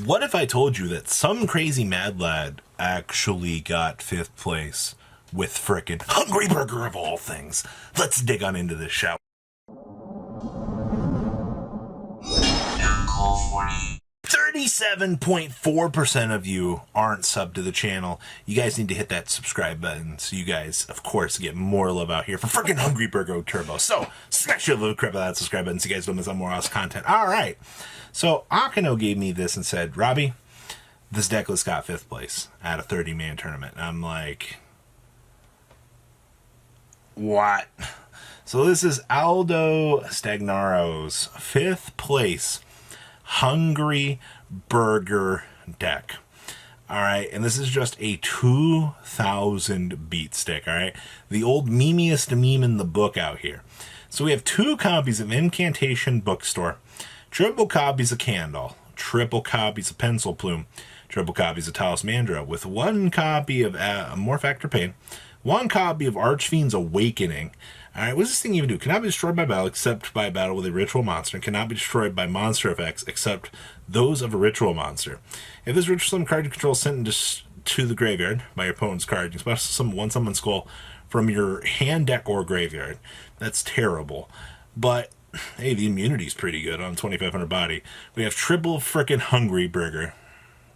What if I told you that some crazy mad lad actually got 5th place with frickin' Hungry Burger of all things? Let's dig on into this, shall we? 37.4% of you aren't subbed to the channel. You guys need to hit that subscribe button so you guys, of course, get more love out here for freaking Hungry Burger Turbo. So, smash your little crap of that subscribe button so you guys don't miss out more awesome content. Alright, so Akano gave me this and said, Robbie, this deck list got 5th place at a 30-man tournament. And I'm like, what? So this is Aldo Stagnaro's 5th place Hungry Burger deck. Alright, and this is just a 2,000 beat stick, alright? The old memeiest meme in the book out here. So we have 2 copies of Incantation Bookstore, triple copies of Candle, triple copies of Pencil Plume, triple copies of Talos Mandra, with 1 copy of Morph Actor Pain, 1 copy of Archfiend's Awakening. Alright, what does this thing even do? Cannot be destroyed by battle except by battle with a ritual monster, and cannot be destroyed by monster effects except those of a ritual monster. If this ritual summon card you control is sent to the graveyard by your opponent's card, you can special summon 1 summon skull from your hand, deck, or graveyard. That's terrible. But, hey, the immunity's pretty good on 2,500 body. We have triple frickin' Hungry Burger.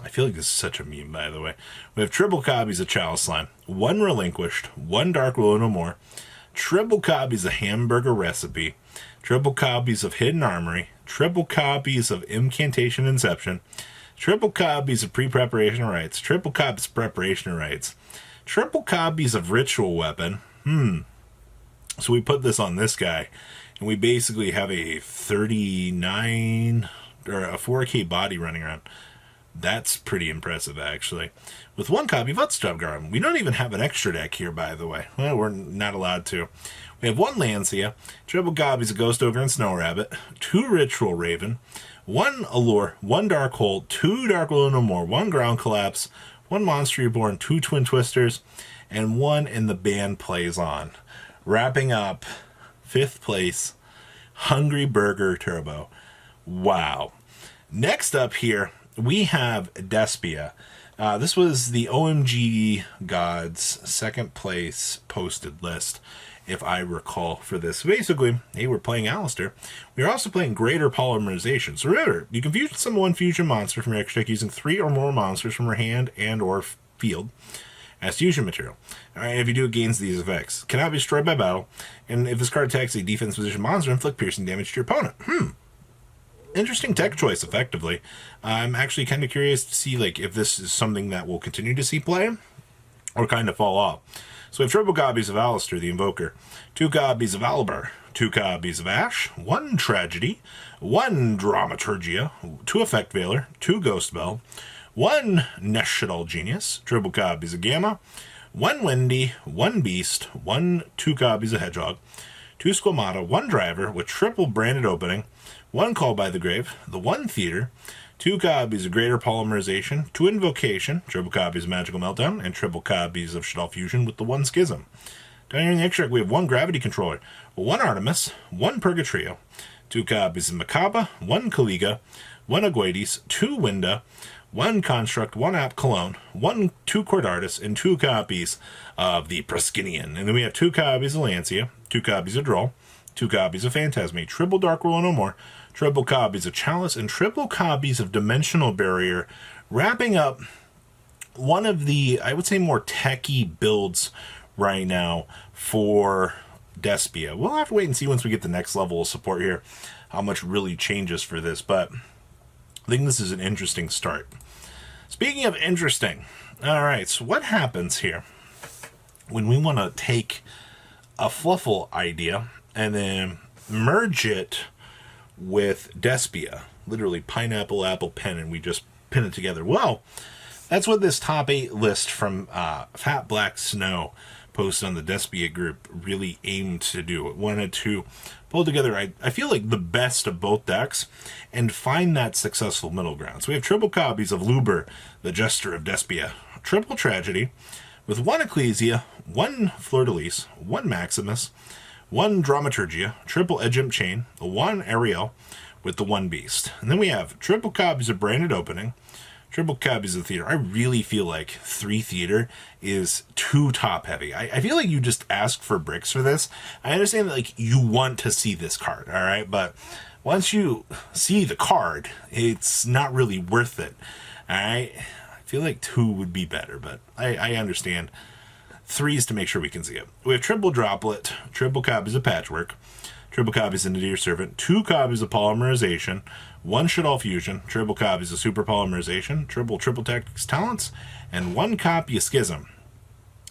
I feel like this is such a meme, by the way. We have triple copies of Chalice Slime, 1 Relinquished, 1 Dark Willow No More, triple copies of Hamburger Recipe, triple copies of Hidden Armory, triple copies of Incantation Inception, triple copies of Pre-Preparation Rites, triple copies of Preparation Rites, triple copies of Ritual Weapon. So we put this on this guy, and we basically have a 39 or a 4K body running around. That's pretty impressive, actually. With 1 copy of Utstubgarm. We don't even have an extra deck here, by the way. Well, we're not allowed to. We have 1 Lancia, triple copies of Ghost Ogre and Snow Rabbit, 2 Ritual Raven, 1 Allure, 1 Dark Hole, 2 Dark Willow No More, 1 Ground Collapse, 1 Monster Reborn, 2 Twin Twisters, and 1 In the Band Plays On. Wrapping up 5th place, Hungry Burger Turbo. Wow. Next up here, we have Despia. This was the OMG Gods 2nd place posted list, if I recall, for this. Basically, hey, we're playing Alistair. We're also playing Greater Polymerization. So remember, you can summon 1 fusion monster from your extra deck using 3 or more monsters from your hand and or field as fusion material. Alright, if you do, it gains these effects. Cannot be destroyed by battle, and if this card attacks a defense position monster, inflict piercing damage to your opponent. Interesting tech choice, effectively. I'm actually kind of curious to see if this is something that we'll continue to see play or kind of fall off. So we have triple copies of Alistair the Invoker, 2 copies of Albar, 2 copies of Ash, 1 Tragedy, 1 Dramaturgia, 2 Effect Veiler, 2 Ghost Bell, 1 Neshadal Genius, triple copies of Gamma, 1 Wendy, 1 Beast, 2 copies of Hedgehog, 2 Squamata, 1 Driver with triple Branded Opening, 1 Call by the Grave, the 1 Theater, 2 copies of Greater Polymerization, 2 Invocation, triple copies of Magical Meltdown, and triple copies of Shadal Fusion with the 1 Schism. Down here in the extract, we have 1 Gravity Controller, 1 Artemis, 1 Purgatrio, 2 copies of Macabre, 1 Caliga, 1 Aguides, 2 Winda, 1 Construct, 1 App Cologne, 2 Cordartis, and 2 copies of the Praskinian. And then we have 2 copies of Lancia, 2 copies of Droll, 2 copies of Phantasme, triple Dark Willow No More, triple copies of Chalice, and triple copies of Dimensional Barrier, wrapping up one of the, I would say, more techie builds right now for Despia. We'll have to wait and see once we get the next level of support here how much really changes for this, but I think this is an interesting start. Speaking of interesting, alright, so what happens here when we want to take a Fluffal idea and then merge it with Despia, literally pineapple, apple, pen, and we just pin it together? Well, that's what this top 8 list from Fat Black Snow posted on the Despia group really aimed to do. It wanted to pull together, I feel like, the best of both decks and find that successful middle ground. So we have triple copies of Luber, the Jester of Despia, triple Tragedy, with 1 Ecclesia, 1 Fleur-de-Lis, 1 Maximus, 1 Dramaturgia, triple Edgemp Chain, 1 Ariel, with the one beast. And then we have triple copies of branded opening, triple copies of theater. I really feel like 3 theater is too top heavy. I feel like you just ask for bricks for this. I understand that like you want to see this card, all right? But once you see the card, it's not really worth it, all right? I feel like 2 would be better, but I understand. 3 is to make sure we can see it. We have triple droplet, triple copies of patchwork, triple copies of Nadir Servant, 2 copies of polymerization, 1 Shaddoll Fusion, triple copies of super polymerization, triple tactics talents, and 1 copy of Schism.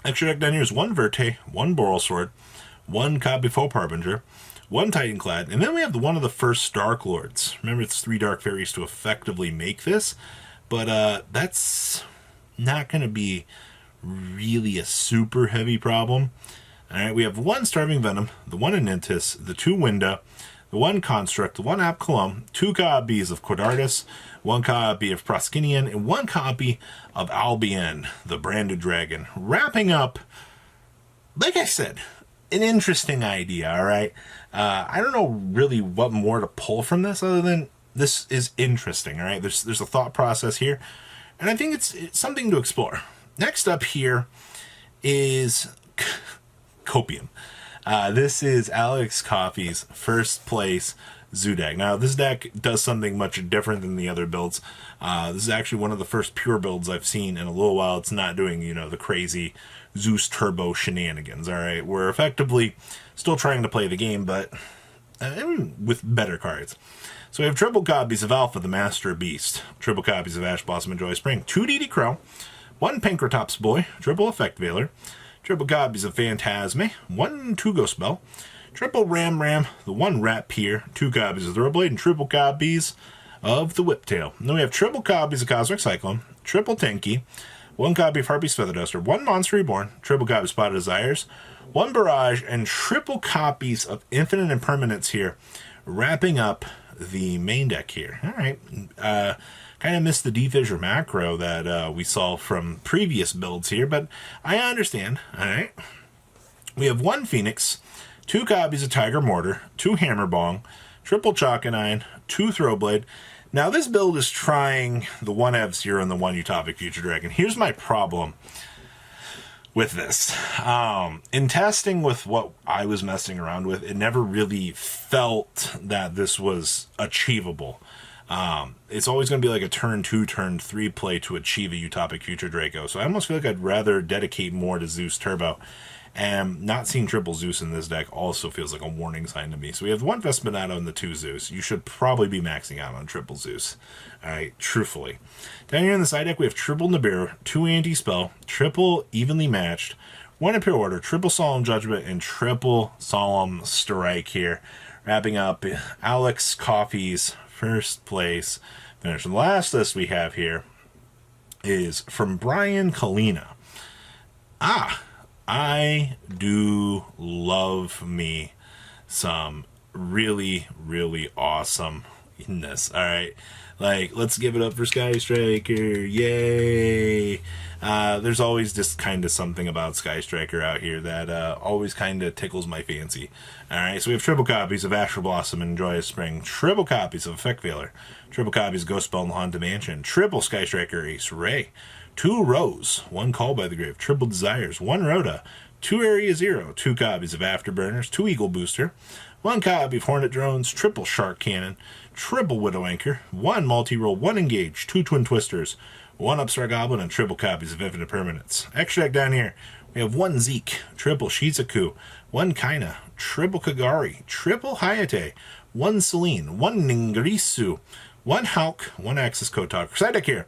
Extra deck down here is 1 Verte, 1 Boral Sword, 1 copy of Faux Harbinger, 1 Titanclad, and then we have one of the first Dark Lords. Remember, it's 3 Dark Fairies to effectively make this, but that's not going to be really a super heavy problem. Alright, we have 1 Starving Venom, the 1 Anantis, the 2 Winda, the 1 Construct, the 1 Apcolum, 2 copies of Quadratus, 1 copy of Proskinian, and 1 copy of Albion, the Branded Dragon. Wrapping up, like I said, an interesting idea, alright? I don't know really what more to pull from this other than this is interesting, alright? There's a thought process here, and I think it's something to explore. Next up here is Copium. This is Alex Coffey's first place Zoo deck. Now, this deck does something much different than the other builds. This is actually one of the first pure builds I've seen in a little while. It's not doing, the crazy Zeus Turbo shenanigans, alright? We're effectively still trying to play the game, but with better cards. So we have triple copies of Alpha, the Master Beast, triple copies of Ash Blossom and Joy Spring, 2 DD Crow, 1 Pankratops Boy, triple Effect Veiler, triple copies of Phantasme, 1 Tugo Spell, triple Ram, the 1 Rat Pier, 2 copies of Thoroughblade, and triple copies of the Whiptail. And then we have triple copies of Cosmic Cyclone, triple Tenki, 1 copy of Harpy's Feather Duster, 1 Monster Reborn, triple copy of Spotted Desires, 1 Barrage, and triple copies of Infinite Impermanence here, wrapping up the main deck here. Alright, kind of missed the D-Fissure macro that we saw from previous builds here, but I understand. Alright, we have 1 Phoenix, 2 copies of Tiger Mortar, 2 Hammer Bong, triple Chalconine, 2 Throwblade. Now this build is trying the 1 F-Zero and the 1 Utopic Future Dragon. Here's my problem with this. In testing with what I was messing around with, it never really felt that this was achievable. It's always going to be like a turn 2, turn 3 play to achieve a Utopic Future Draco. So I almost feel like I'd rather dedicate more to Zeus Turbo. And not seeing triple Zeus in this deck also feels like a warning sign to me. So we have 1 Vespinato and the 2 Zeus. You should probably be maxing out on triple Zeus. Alright, truthfully. Down here in the side deck, we have triple Nibiru, 2 Anti-Spell, triple Evenly Matched, 1 Imperial Order, triple Solemn Judgment, and triple Solemn Strike here. Wrapping up Alex Coffey's first place finish. And the last list we have here is from Brian Kalina. I do love me some really, really awesomeness. Alright, like, let's give it up for Sky Striker. Yay! There's always just kind of something about Sky Striker out here that always kind of tickles my fancy. Alright, so we have triple copies of Astral Blossom and Joyous Spring, triple copies of Effect Veiler, triple copies of Ghost Spell and the Haunted Mansion, triple Sky Striker Ace Ray, 2 Rose, 1 Call by the Grave, triple Desires, 1 Rhoda, 2 Area Zero, 2 copies of Afterburners, 2 Eagle Booster, 1 copy of Hornet Drones, triple Shark Cannon, triple Widow Anchor, 1 Multi-Roll, 1 Engage, 2 Twin Twisters, 1 Upstart Goblin, and triple copies of Infinite Permanence. Extra deck down here, we have 1 Zeke, triple Shizuku, 1 Kaina, triple Kagari, triple Hayate, 1 Celine, 1 Ningirisu, 1 Hulk, 1 Axis Kotak. Side deck here,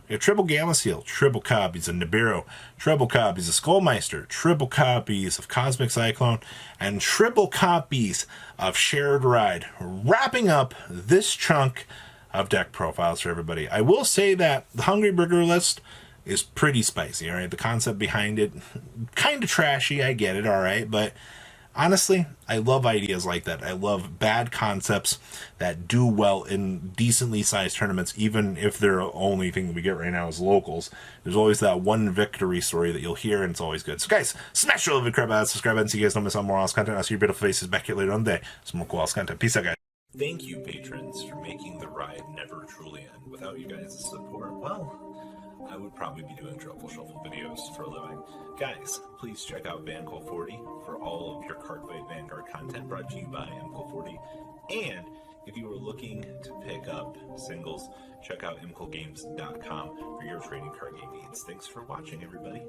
we have triple Gamma Seal, triple copies of Nibiru, triple copies of Skullmeister, triple copies of Cosmic Cyclone, and triple copies of Shared Ride, wrapping up this chunk of deck profiles for everybody. I will say that the Hungry Burger list is pretty spicy, alright? The concept behind it, kind of trashy, I get it, alright? But honestly, I love ideas like that. I love bad concepts that do well in decently sized tournaments, even if the only thing that we get right now is locals. There's always that one victory story that you'll hear, and it's always good. So guys, smash the like button, subscribe button so you guys don't miss out more awesome content. I'll see your beautiful faces back here later on the day. Some more cool awesome content. Peace out, guys. Thank you, patrons, for making the ride never truly end. Without you guys' support, well, I would probably be doing Truffle Shuffle videos for a living. Guys, please check out VanCo40 for all of your Cardfight Vanguard content brought to you by MCO40. And if you are looking to pick up singles, check out mcolgames.com for your trading card game needs. Thanks for watching, everybody.